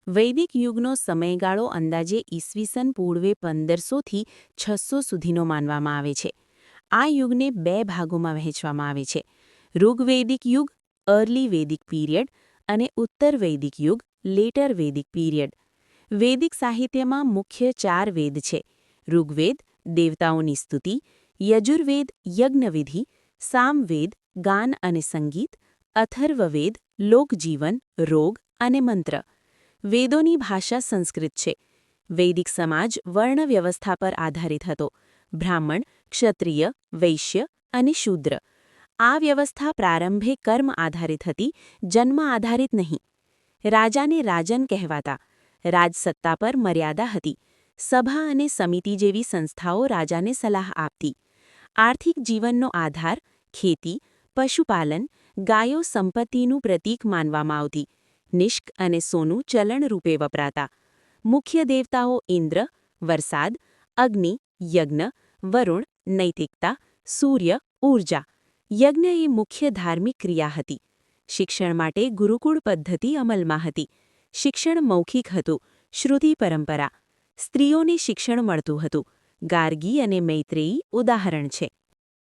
વૈદિક યુગનો સમયગાળો અંદાજે ઈસવીસન પૂર્વે 1500થી 600 સુધીનો માનવામાં આવે છે. આ યુગને બે ભાગોમાં વહેંચવામાં આવે છે: ઋગ્વૈદિક યુગ અર્લી વૈદિક પીરિયડ અને ઉત્તર વૈદિક યુગ લેટર વૈદિક પીરિયડ. વૈદિક સાહિત્યમાં મુખ્ય 4 વેદ છે: ઋગ્વેદ દેવતાઓની સ્તુતિ, યજુર્વેદ યજ્ઞવિધિ, સામવેદ ગાન અને સંગીત, અથર્વવેદ લોકજીવન, રોગ અને મંત્ર. વેદોની ભાષા સંસ્કૃત છે. વૈદિક સમાજ વર્ણ વ્યવસ્થા પર આધારિત હતો: બ્રાહ્મણ, ક્ષત્રિય, વૈશ્ય અને શૂદ્ર. આ વ્યવસ્થા પ્રારંભે કર્મ આધારિત હતી, જન્મ આધારિત નહીં. રાજાને રાજન કહેવાતા. રાજસત્તા પર મર્યાદા હતી. સભા અને સમિતિ જેવી સંસ્થાઓ રાજાને સલાહ આપતી. આર્થિક જીવનનો આધાર ખેતી, પશુપાલન, ગાયો સંપત્તિનું પ્રતીક માનવામાં આવતી. નિષ્ક અને સોનું ચલણ રૂપે વપરાતા. મુખ્ય દેવતાઓ ઇન્દ્ર, વરસાદ, અગ્નિ, યજ્ઞ, વરુણ, નૈતિકતા, સૂર્ય, ઊર્જા. યજ્ઞ એ મુખ્ય ધાર્મિક ક્રિયા હતી. શિક્ષણ માટે ગુરુકુળ પદ્ધતિ અમલમાં હતી. શિક્ષણ મૌખિક હતું, શ્રુતિ પરંપરા. સ્ત્રીઓને શિક્ષણ મળતું હતું. ગાર્ગી અને મૈત્રેયી ઉદાહરણ છે.